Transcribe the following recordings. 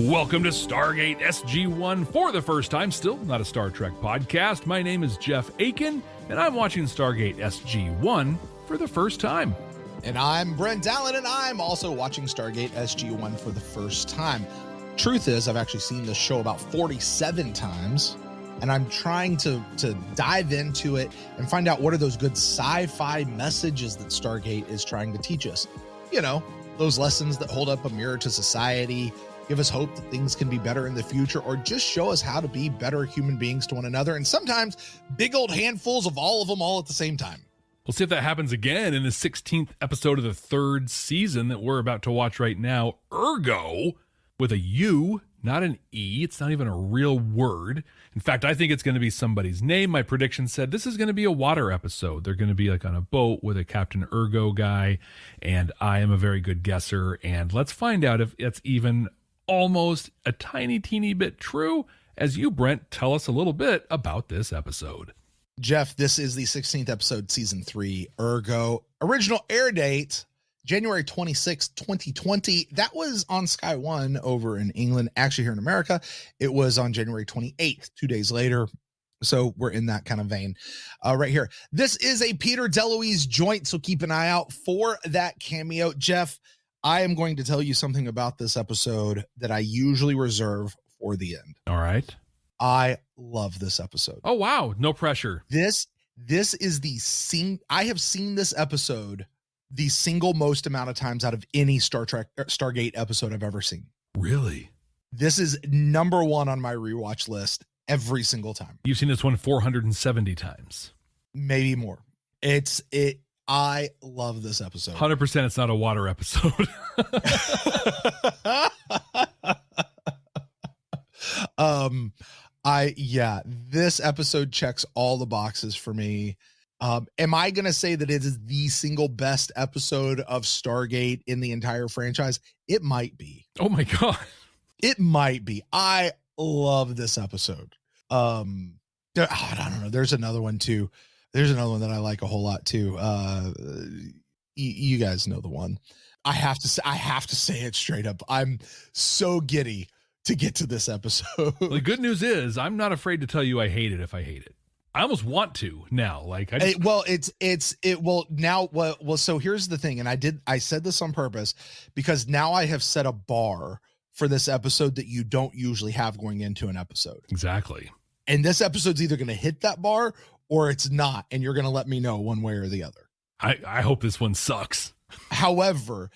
Welcome to Stargate SG-1 for the first time, still not a Star Trek podcast. My name is Jeff Akin, and I'm watching Stargate SG-1 for the first time. And I'm Brent Allen, and I'm also watching Stargate SG-1 for the first time. Truth is, I've actually seen this show about 47 times, and I'm trying to dive into it and find out what are those good sci-fi messages that Stargate is trying to teach us. You know, those lessons that hold up a mirror to society, give us hope that things can be better in the future, or just show us how to be better human beings to one another. And sometimes big old handfuls of all of them all at the same time. We'll see if that happens again in the 16th episode of the third season that we're about to watch right now. Urgo, with a U, not an E. It's not even a real word. In fact, I think it's going to be somebody's name. My prediction said this is going to be a water episode. They're going to be like on a boat with a Captain Urgo guy, and I am a very good guesser. And let's find out if it's even almost a tiny, teeny bit true, as you, Brent, tell us a little bit about this episode. Jeff, this is the 16th episode, season 3, Urgo. Original air date, January 26, 2020. That was on Sky One over in England. Actually, here in America, it was on January 28th, 2 days later. So we're in that kind of vein right here. This is a Peter DeLuise joint, so keep an eye out for that cameo. Jeff, I am going to tell you something about this episode that I usually reserve for the end. All right. I love this episode. Oh, wow. No pressure. This is I have seen this episode the single most amount of times out of any Stargate episode I've ever seen. Really? This is number one on my rewatch list every single time. You've seen this one 470 times. Maybe more. I love this episode. 100% it's not a water episode. This episode checks all the boxes for me. Am I going to say that it is the single best episode of Stargate in the entire franchise? It might be. Oh my God. It might be. I love this episode. I don't know. There's another one too. There's another one that I like a whole lot too. You guys know the one. I have to say it straight up. I'm so giddy to get to this episode. Well, the good news is I'm not afraid to tell you I hate it if I hate it. I almost want to now. Like, so here's the thing. And I said this on purpose because now I have set a bar for this episode that you don't usually have going into an episode. Exactly. And this episode's either going to hit that bar or it's not, and you're going to let me know one way or the other. I hope this one sucks. However,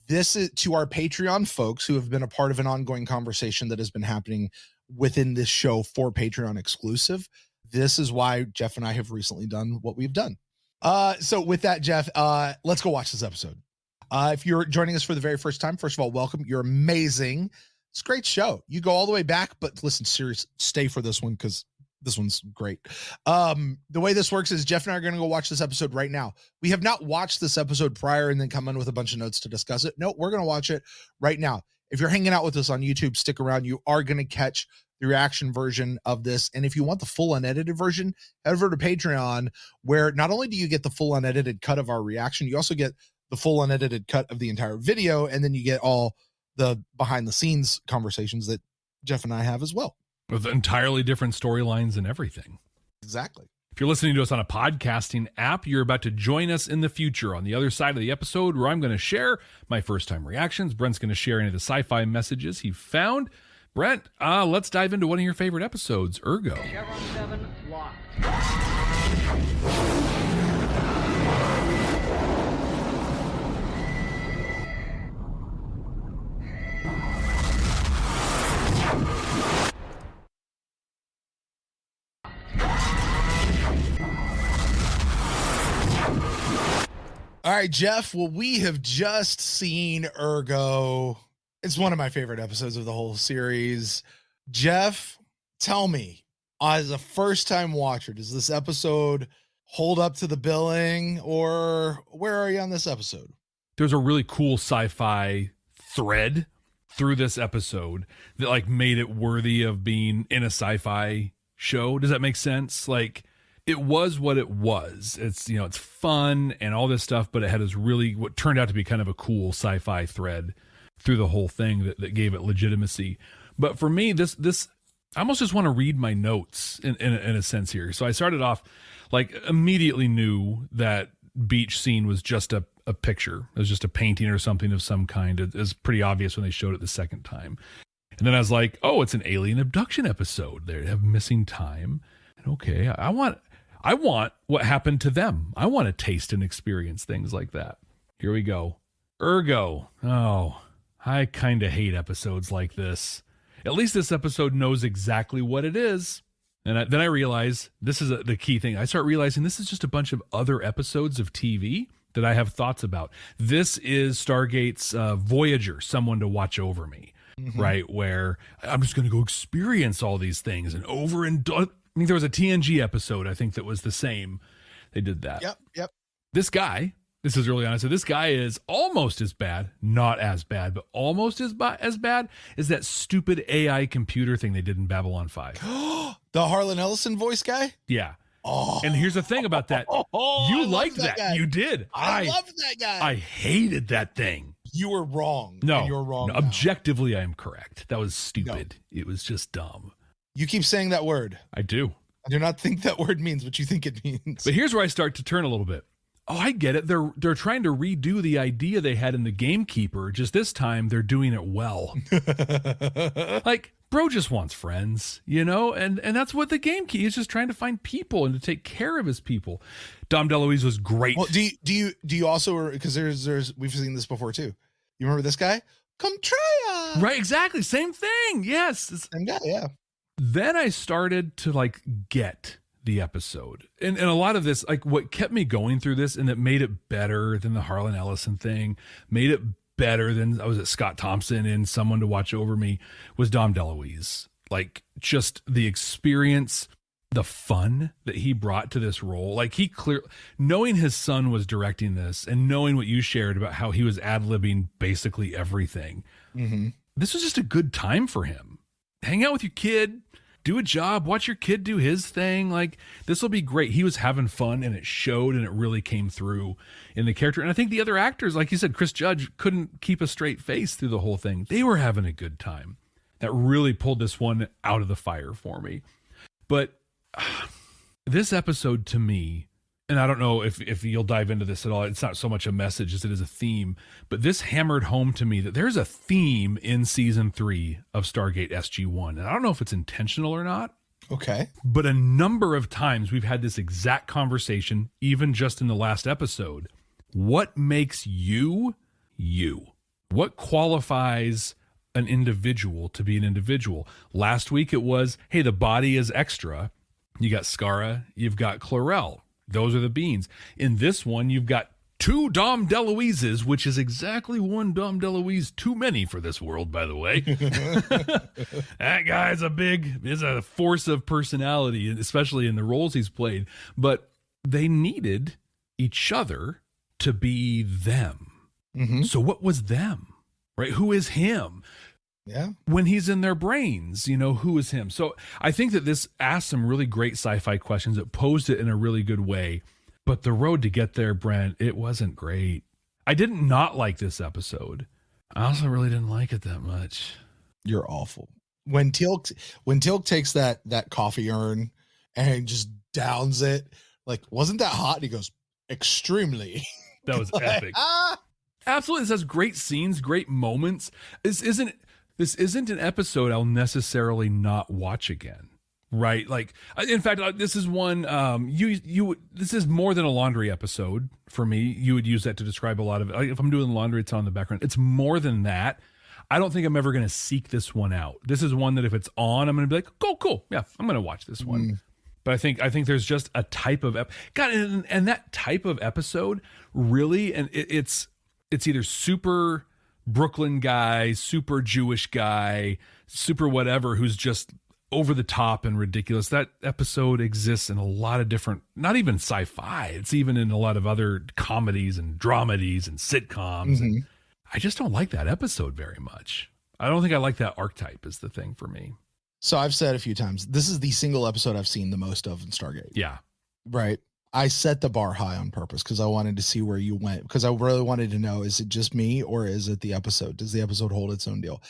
this is to our Patreon folks who have been a part of an ongoing conversation that has been happening within this show for Patreon exclusive. This is why Jeff and I have recently done what we've done. So with that, Jeff, let's go watch this episode. If you're joining us for the very first time, first of all, welcome. You're amazing. It's a great show. You go all the way back, but listen, serious, stay for this one because this one's great. The way this works is Jeff and I are going to go watch this episode right now. We have not watched this episode prior and then come in with a bunch of notes to discuss it. No, we're going to watch it right now. If you're hanging out with us on YouTube, stick around. You are going to catch the reaction version of this. And if you want the full unedited version, head over to Patreon, where not only do you get the full unedited cut of our reaction, you also get the full unedited cut of the entire video. And then you get all the behind the scenes conversations that Jeff and I have as well. With entirely different storylines and everything. Exactly. If you're listening to us on a podcasting app, you're about to join us in the future on the other side of the episode where I'm going to share my first time reactions. Brent's going to share any of the sci-fi messages he found. Brent, let's dive into one of your favorite episodes, Urgo. Chevron 7 locked. All right, Jeff. Well, we have just seen Urgo. It's one of my favorite episodes of the whole series. Jeff, tell me, as a first-time watcher, does this episode hold up to the billing, or where are you on this episode? There's a really cool sci-fi thread through this episode that like made it worthy of being in a sci-fi show. Does that make sense? Like, it was what it was. It's, you know, it's fun and all this stuff, but it had this really, what turned out to be kind of a cool sci-fi thread through the whole thing that gave it legitimacy. But for me, this I almost just want to read my notes in a sense here. So I started off like immediately knew that beach scene was just a picture. It was just a painting or something of some kind. It was pretty obvious when they showed it the second time. And then I was like, oh, it's an alien abduction episode. They have missing time. And okay, I want what happened to them. I want to taste and experience things like that. Here we go. Urgo. Oh, I kind of hate episodes like this. At least this episode knows exactly what it is. And then I realize this is the key thing. I start realizing this is just a bunch of other episodes of TV that I have thoughts about. This is Stargate's Voyager, Someone to Watch Over Me, right? Where I'm just going to go experience all these things and I think there was a TNG episode, I think, that was the same. They did that. Yep. This guy, this is early on. So this guy is almost as bad, not as bad, but almost as bad as that stupid AI computer thing they did in Babylon 5. The Harlan Ellison voice guy? Yeah. Oh. And here's the thing about that. You liked that. Guy. You did. I loved that guy. I hated that thing. You were wrong. No, you're wrong. No, objectively, I am correct. That was stupid. No. It was just dumb. You keep saying that word. I do. I do not think that word means what you think it means. But here's where I start to turn a little bit. Oh, I get it. They're trying to redo the idea they had in the Gamekeeper. Just this time, they're doing it well. Like, bro just wants friends, you know? And that's what the Gamekeeper is, just trying to find people and to take care of his people. Dom DeLuise was great. Well, do you also, because there's we've seen this before too. You remember this guy? Come try us. Right, exactly. Same thing. Yes. Same guy, yeah. Then I started to like get the episode. And a lot of this, like what kept me going through this and that made it better than the Harlan Ellison thing, made it better than, I was at Scott Thompson in Someone to Watch Over Me, was Dom DeLuise. Like just the experience, the fun that he brought to this role. Like he knowing his son was directing this and knowing what you shared about how he was ad-libbing basically everything. Mm-hmm. This was just a good time for him. Hang out with your kid, do a job, watch your kid do his thing. Like this will be great. He was having fun and it showed and it really came through in the character. And I think the other actors, like you said, Chris Judge couldn't keep a straight face through the whole thing. They were having a good time. That really pulled this one out of the fire for me. But this episode to me, and I don't know if you'll dive into this at all, it's not so much a message as it is a theme, but this hammered home to me that there's a theme in season 3 of Stargate SG-1. And I don't know if it's intentional or not. Okay. But a number of times we've had this exact conversation, even just in the last episode. What makes you, you? What qualifies an individual to be an individual? Last week it was, hey, the body is extra. You got Skara, you've got Chlorel. Those are the beans. In this one, you've got 2 Dom DeLuises, which is exactly one Dom DeLuise too many for this world, by the way. That guy's is a force of personality, especially in the roles he's played. But they needed each other to be them. Mm-hmm. So what was them, right? Who is him? Yeah. When he's in their brains, you know, who is him? So I think that this asked some really great sci-fi questions. It posed it in a really good way. But the road to get there, Brent, it wasn't great. I didn't not like this episode. I also really didn't like it that much. You're awful. When Teal'c takes that coffee urn and just downs it, like, wasn't that hot? And he goes, extremely. That was epic. Absolutely. This has great scenes, great moments. This isn't an episode I'll necessarily not watch again, right? Like, in fact, this is one, this is more than a laundry episode for me. You would use that to describe a lot of it. Like, if I'm doing laundry, it's on the background. It's more than that. I don't think I'm ever going to seek this one out. This is one that if it's on, I'm going to be like, oh, cool. Yeah, I'm going to watch this one. But I think there's just a type of, God, and that type of episode really, and it's either super Brooklyn guy, super Jewish guy, super whatever, who's just over the top and ridiculous. That episode exists in a lot of different, not even sci-fi. It's even in a lot of other comedies and dramedies and sitcoms. Mm-hmm. And I just don't like that episode very much. I don't think I like that archetype is the thing for me. So I've said a few times, this is the single episode I've seen the most of in Stargate. Yeah. Right. I set the bar high on purpose because I wanted to see where you went, because I really wanted to know, is it just me or is it the episode? Does the episode hold its own deal?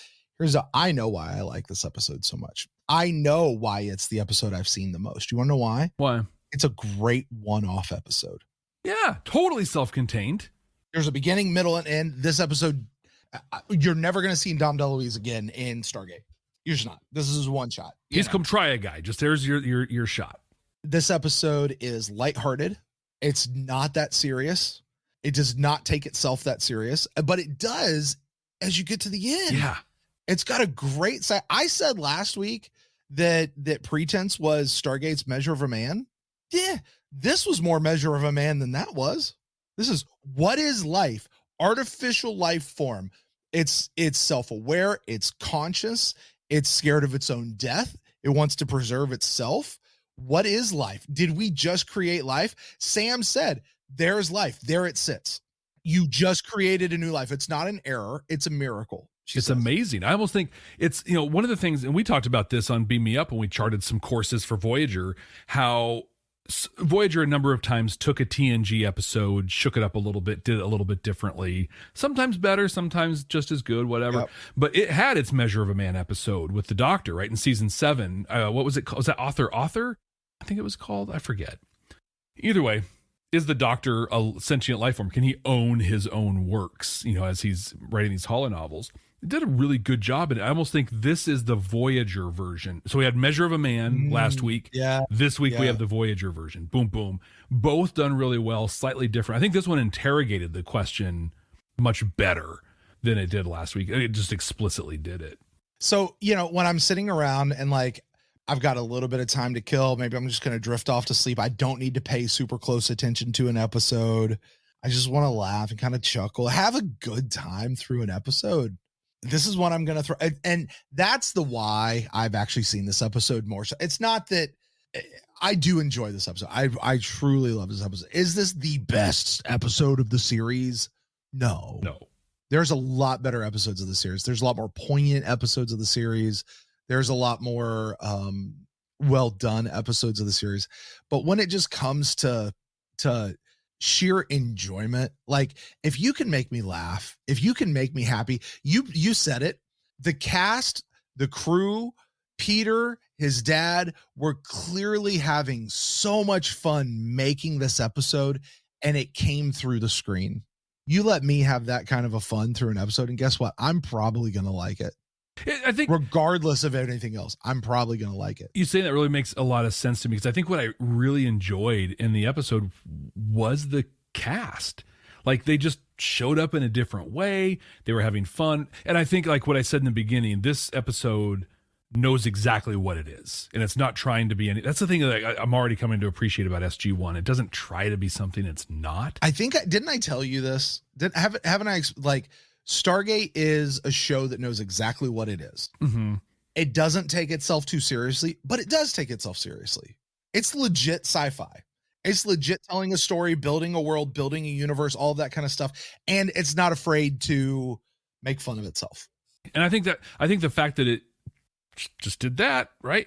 I know why I like this episode so much. I know why it's the episode I've seen the most. You want to know why? Why? It's a great one-off episode. Yeah, totally self-contained. There's a beginning, middle, and end. This episode, you're never going to see Dom DeLuise again in Stargate. You're just not. This is one shot. He's come try a guy. Just there's your shot. This episode is lighthearted. It's not that serious. It does not take itself that serious, but it does as you get to the end. Yeah. It's got a great side. I said last week that Pretense was Stargate's Measure of a Man. Yeah, this was more Measure of a Man than that was. This is what is life? Artificial life form. It's self-aware. It's conscious. It's scared of its own death. It wants to preserve itself. What is life? Did we just create life? Sam said, there's life. There it sits. You just created a new life. It's not an error. It's a miracle. It's amazing. I almost think it's, one of the things, and we talked about this on Beam Me Up when we charted some courses for Voyager, how Voyager a number of times took a TNG episode, shook it up a little bit, did it a little bit differently, sometimes better, sometimes just as good, whatever. Yep. But it had its Measure of a Man episode with the Doctor, right? In season 7. What was it called? Was that Author? I think it was called. I forget. Either way, is the Doctor a sentient life form? Can he own his own works, as he's writing these holonovels? It did a really good job, and I almost think this is the Voyager version. So we had Measure of a Man last week. Yeah. This week we have the Voyager version. Boom, boom. Both done really well, slightly different. I think this one interrogated the question much better than it did last week. It just explicitly did it. So, when I'm sitting around and I've got a little bit of time to kill, maybe I'm just going to drift off to sleep. I don't need to pay super close attention to an episode. I just want to laugh and kind of chuckle, have a good time through an episode. This is what I'm going to throw. And that's the why I've actually seen this episode more. So it's not that I do enjoy this episode. I truly love this episode. Is this the best episode of the series? No. There's a lot better episodes of the series. There's a lot more poignant episodes of the series. There's a lot more well done episodes of the series. But when it just comes to sheer enjoyment, if you can make me laugh, if you can make me happy, you said it, the cast, the crew, Peter, his dad were clearly having so much fun making this episode, and it came through the screen. You let me have that kind of a fun through an episode, and guess what? I'm probably going to like it. I think regardless of anything else, I'm probably going to like it. You saying that really makes a lot of sense to me, because I think what I really enjoyed in the episode was the cast. They just showed up in a different way. They were having fun. And I think what I said in the beginning, this episode knows exactly what it is. And it's not trying to be any, that's the thing that I'm already coming to appreciate about SG1. It doesn't try to be something it's not. I think, didn't I tell you this? Haven't I, Stargate is a show that knows exactly what it is. Mm-hmm. It doesn't take itself too seriously, but it does take itself seriously. It's legit sci-fi. It's legit telling a story, building a world, building a universe, all of that kind of stuff. And it's not afraid to make fun of itself. And I think the fact that it just did that, right?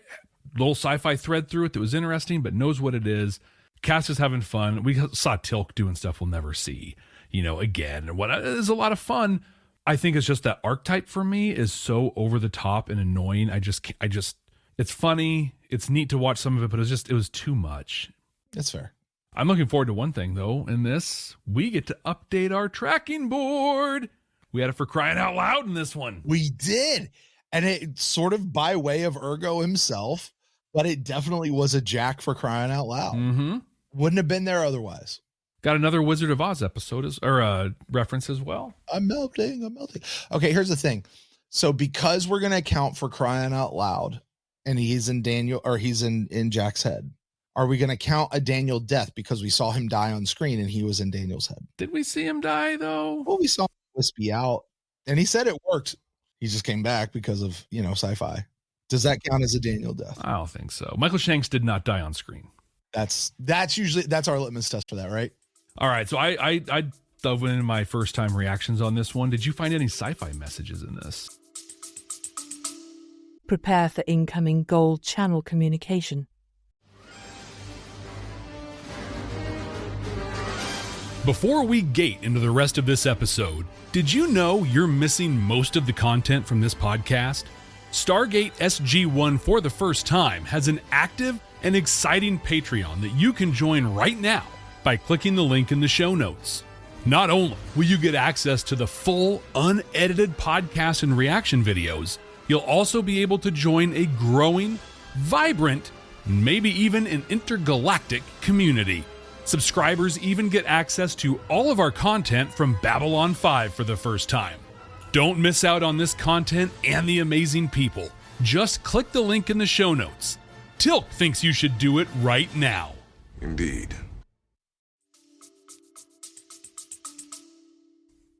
Little sci-fi thread through it that was interesting, but knows what it is. Cast is having fun. We saw Tilk doing stuff we'll never see, again. And it is a lot of fun. I think it's just that archetype for me is so over the top and annoying. It's funny. It's neat to watch some of it, but it was too much. That's fair. I'm looking forward to one thing though. In this, we get to update our tracking board. We had it for crying out loud in this one. We did. And it sort of by way of Urgo himself, but it definitely was a Jack for crying out loud. Mm-hmm. Wouldn't have been there otherwise. Got another Wizard of Oz episode reference as well. I'm melting. Okay, here's the thing. So because we're going to account for crying out loud and he's in Jack's head, are we going to count a Daniel death because we saw him die on screen and he was in Daniel's head? Did we see him die though? Well, we saw him wispy out and he said it worked. He just came back because of, sci-fi. Does that count as a Daniel death? I don't think so. Michael Shanks did not die on screen. That's our litmus test for that, right? All right. So I dove into my first time reactions on this one. Did you find any sci-fi messages in this? Prepare for incoming gold channel communication. Before we gate into the rest of this episode, did you know you're missing most of the content from this podcast? Stargate SG-1 for the first time has an active and exciting Patreon that you can join right now by clicking the link in the show notes. Not only will you get access to the full, unedited podcast and reaction videos, you'll also be able to join a growing, vibrant, maybe even an intergalactic community. Subscribers even get access to all of our content from Babylon 5 for the first time. Don't miss out on this content and the amazing people. Just click the link in the show notes. Tilk thinks you should do it right now. Indeed.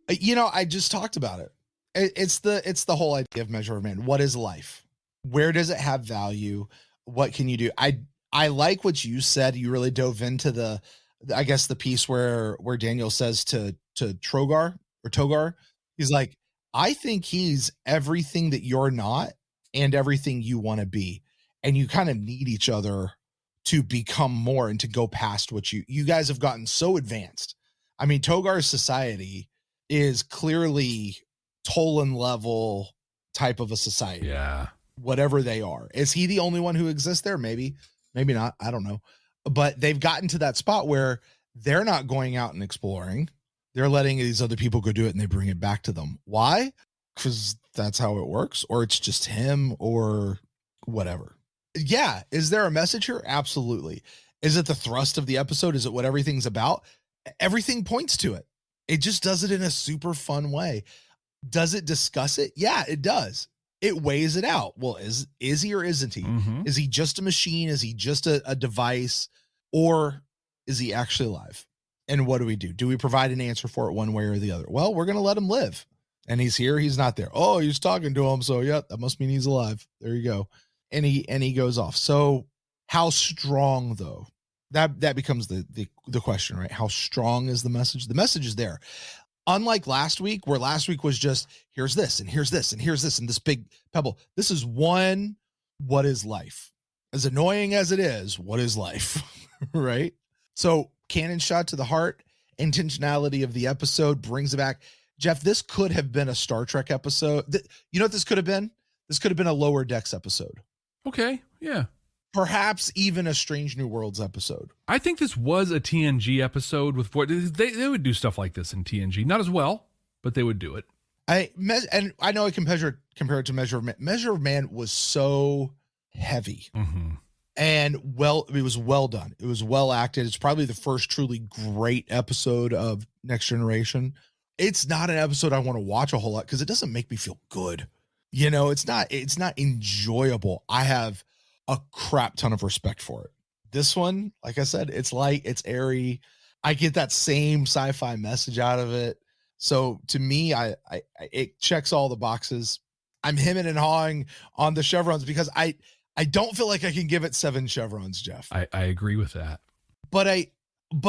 I just talked about it. It's the whole idea of Measure of Man. What is life? Where does it have value? What can you do? I like what you said. You really dove into the piece where Daniel says to Togar, he's like, I think he's everything that you're not and everything you want to be. And you kind of need each other to become more and to go past what you guys have gotten so advanced. I mean, Togar's society is clearly Tolan level type of a society. Yeah. Whatever they are. Is he the only one who exists there? Maybe not. I don't know. But they've gotten to that spot where they're not going out and exploring. They're letting these other people go do it and they bring it back to them. Why? Because that's how it works, or it's just him or whatever. Yeah. Is there a message here? Absolutely. Is it the thrust of the episode? Is it what everything's about? Everything points to it. It just does it in a super fun way. Does it discuss it? Yeah, it does. It weighs it out. Well, is he or isn't he? Mm-hmm. Is he just a machine? Is he just a device? Or is he actually alive? And what do? Do we provide an answer for it one way or the other? Well, we're going to let him live. And he's here. He's not there. Oh, he's talking to him. So yeah, that must mean he's alive. There you go. And he goes off. So how strong though? That becomes the question, right? How strong is the message? The message is there. Unlike last week, where last week was just here's this and here's this and here's this and this big pebble. This is one. What is life? As annoying as it is, what is life? Right? So cannon shot to the heart, intentionality of the episode brings it back. Jeff, this could have been a Star Trek episode. You know what this could have been? This could have been a Lower Decks episode. Okay. Yeah. Perhaps even a Strange New Worlds episode. I think this was a TNG episode with what they would do stuff like this in TNG. Not as well, but they would do it. I know I can compare it to Measure of Man. Measure of Man was so heavy. Mm-hmm. And it was well done. It was well acted. It's probably the first truly great episode of Next Generation. It's not an episode I want to watch a whole lot because it doesn't make me feel good. It's not enjoyable. I have a crap ton of respect for it. This one, like I said, it's light, it's airy. I get that same sci-fi message out of it. So to me, it checks all the boxes. I'm hemming and hawing on the chevrons because I don't feel like I can give it 7 chevrons, Jeff. I agree with that. But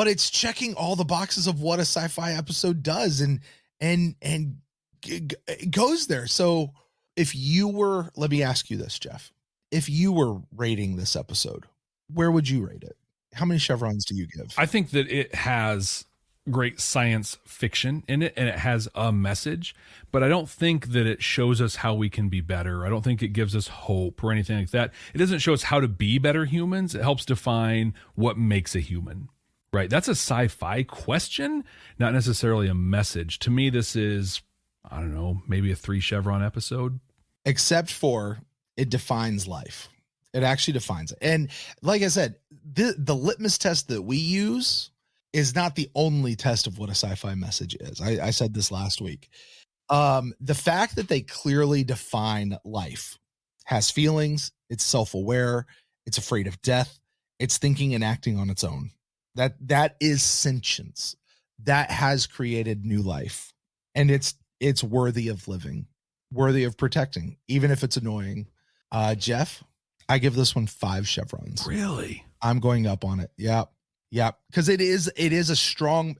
it's checking all the boxes of what a sci-fi episode does and it goes there. So let me ask you this, Jeff. If you were rating this episode, where would you rate it? How many chevrons do you give? I think that it has great science fiction in it and it has a message, but I don't think that it shows us how we can be better. I don't think it gives us hope or anything like that. It doesn't show us how to be better humans. It helps define what makes a human, right? That's a sci-fi question, not necessarily a message. To me, this is, I don't know, maybe a 3 chevron episode. Except for it defines life. It actually defines it. And like I said, the litmus test that we use is not the only test of what a sci-fi message is. I said this last week. The fact that they clearly define life, has feelings, it's self-aware, it's afraid of death, it's thinking and acting on its own. That is sentience. That has created new life. And it's worthy of living, worthy of protecting, even if it's annoying. Jeff, I give this one 5 chevrons. Really? I'm going up on it. Yep. Because it is a strong.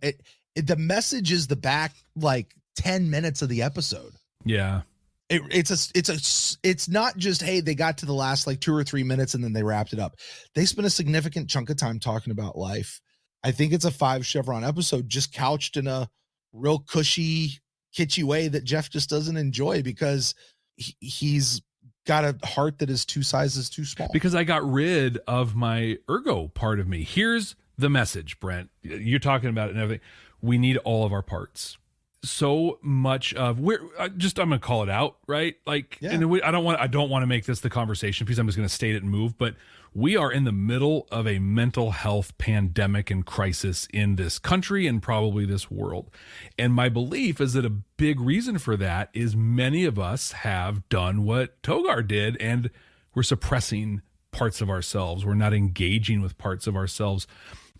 The message is the back like 10 minutes of the episode. Yeah. It's not just, hey, they got to the last like 2 or 3 minutes and then they wrapped it up. They spent a significant chunk of time talking about life. I think it's a 5 chevron episode, just couched in a real cushy, kitschy way that Jeff just doesn't enjoy because he's got a heart that is 2 sizes too small. Because I got rid of my Urgo part of me. Here's the message, Brent. You're talking about it and everything. We need all of our parts. So much of I'm going to call it out, right? Like, yeah. And I don't want to make this the conversation because I'm just going to state it and move, but we are in the middle of a mental health pandemic and crisis in this country and probably this world. And my belief is that a big reason for that is many of us have done what Togar did, and we're suppressing parts of ourselves. We're not engaging with parts of ourselves.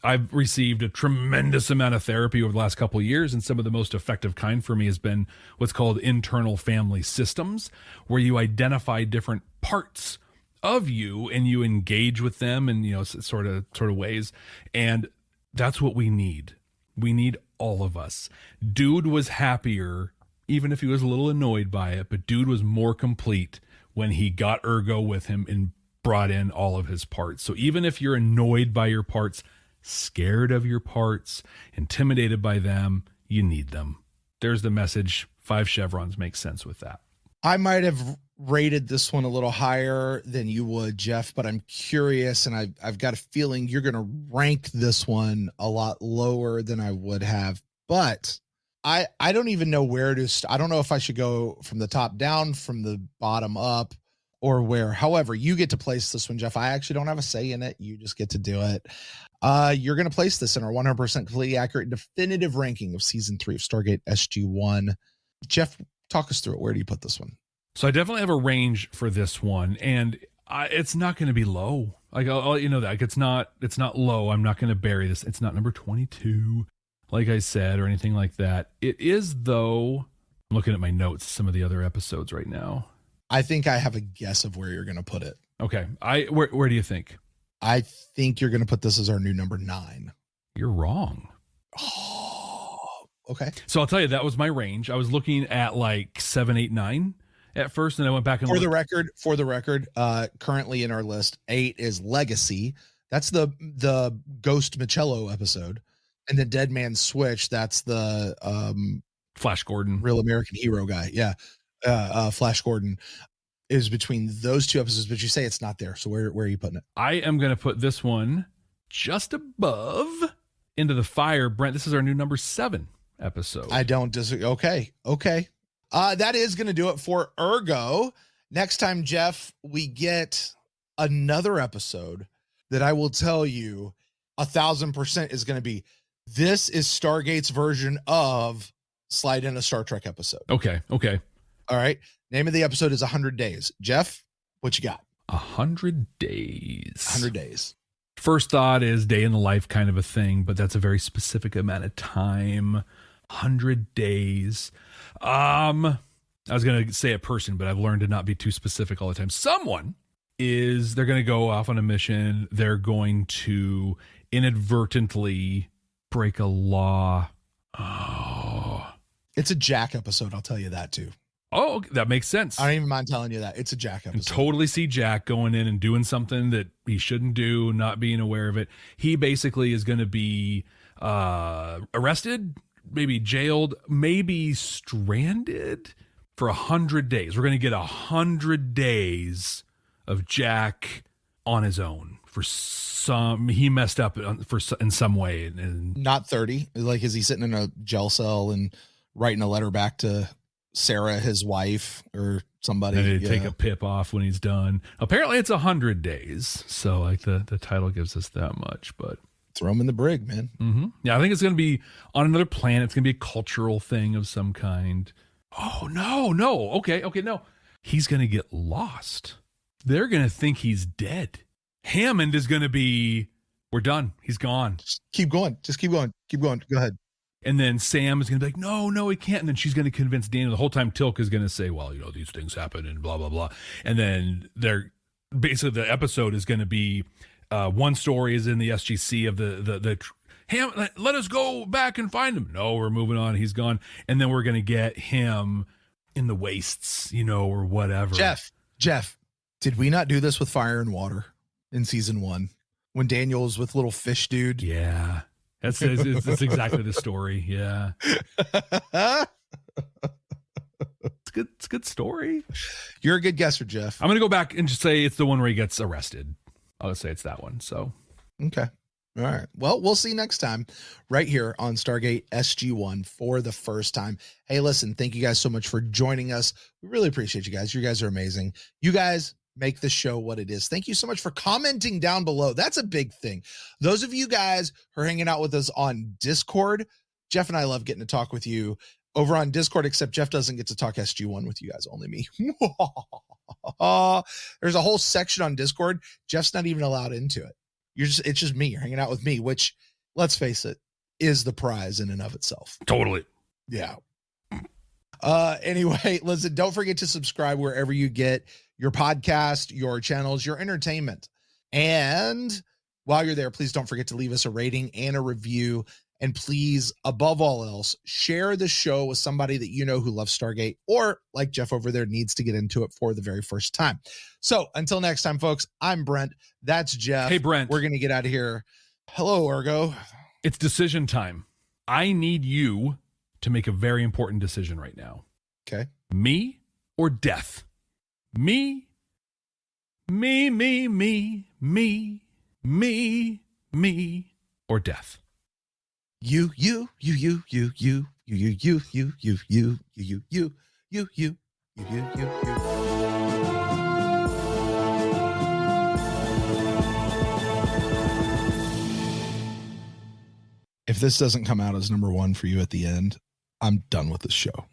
I've received a tremendous amount of therapy over the last couple of years, and some of the most effective kind for me has been what's called internal family systems, where you identify different parts of you and you engage with them in, sort of ways. And that's what we need. We need all of us. Dude was happier, even if he was a little annoyed by it, but dude was more complete when he got Urgo with him and brought in all of his parts. So even if you're annoyed by your parts, scared of your parts, intimidated by them, you need them. There's the message. 5 chevrons makes sense with that. I might have rated this one a little higher than you would, Jeff, but I'm curious, and I've got a feeling you're going to rank this one a lot lower than I would have. But I don't even know where to. I don't know if I should go from the top down, from the bottom up, or where. However, you get to place this one, Jeff. I actually don't have a say in it. You just get to do it. You're going to place this in our 100% completely accurate, definitive ranking of season 3 of Stargate SG-1. Jeff, talk us through it. Where do you put this one? So I definitely have a range for this one, and it's not going to be low. Like I'll let you know that. Like it's not low. I'm not going to bury this. It's not number 22, like I said, or anything like that. It is, though. I'm looking at my notes, some of the other episodes right now. I think I have a guess of where you're going to put it. Okay. Where do you think? I think you're going to put this as our new number 9. You're wrong. Oh, okay. So I'll tell you, that was my range. I was looking at like 7, 8, 9 at first, and I went back and for the record, currently in our list, 8 is Legacy. That's the Ghost Michello episode, and the Dead Man Switch. That's the Flash Gordon, Real American Hero guy. Yeah, Flash Gordon is between those 2 episodes, but you say it's not there. So where are you putting it? I am going to put this one just above Into the Fire. Brent, this is our new number 7 episode. I don't disagree. Okay. That is going to do it for Urgo. Next time, Jeff, we get another episode that I will tell you 1,000% is going to be, this is Stargate's version of slide in a Star Trek episode. Okay. All right. Name of the episode is 100 Days. Jeff, what you got? 100 Days. 100 Days. First thought is day in the life kind of a thing, but that's a very specific amount of time. 100 days. I was going to say a person, but I've learned to not be too specific all the time. They're going to go off on a mission. They're going to inadvertently break a law. Oh. It's a Jack episode. I'll tell you that too. Oh, that makes sense. I don't even mind telling you that. It's a Jack episode. And totally see Jack going in and doing something that he shouldn't do, not being aware of it. He basically is going to be arrested, maybe jailed, maybe stranded for 100 days. We're going to get 100 days of Jack on his own for he messed up in some way. And not 30. Like, is he sitting in a jail cell and writing a letter back to Sarah, his wife, or somebody? And he'd take a pip off when he's done. Apparently it's 100 days. So like the title gives us that much, but throw him in the brig, man. Mm-hmm. Yeah. I think it's going to be on another planet. It's going to be a cultural thing of some kind. Oh, no. Okay. No, he's going to get lost. They're going to think he's dead. Hammond is going to be, we're done. He's gone. Just keep going. Go ahead. And then Sam is going to be like, no, he can't. And then she's going to convince Daniel. The whole time Tilk is going to say, well, these things happen and blah, blah, blah. And then basically the episode is going to be one story is in the SGC of the let us go back and find him. No, we're moving on. He's gone. And then we're going to get him in the wastes, or whatever. Jeff, did we not do this with Fire and Water in season 1 when Daniel was with little fish dude? Yeah. That's exactly the story. Yeah. It's a good story. You're a good guesser, Jeff. I'm going to go back and just say it's the one where he gets arrested. I'll just say it's that one. So, okay. All right. Well, we'll see you next time right here on Stargate SG-1 for the first time. Hey, listen, thank you guys so much for joining us. We really appreciate you guys. You guys are amazing. You guys make the show what it is. Thank you so much for commenting down below. That's a big thing. Those of you guys who are hanging out with us on Discord, Jeff and I love getting to talk with you over on Discord, except Jeff doesn't get to talk SG-1 with you guys, only me. There's a whole section on Discord. Jeff's not even allowed into it. It's just me. You're hanging out with me, which, let's face it, is the prize in and of itself. Totally. Yeah. Anyway, listen, don't forget to subscribe wherever you get your podcast, your channels, your entertainment. And while you're there, please don't forget to leave us a rating and a review. And please, above all else, share the show with somebody that you know who loves Stargate, or like Jeff over there, needs to get into it for the very first time. So until next time, folks, I'm Brent. That's Jeff. Hey, Brent. We're going to get out of here. Hello, Urgo. It's decision time. I need you to make a very important decision right now. Okay. Me or death? Me, or death? You. If this doesn't come out as number one for you at the end, I'm done with this show.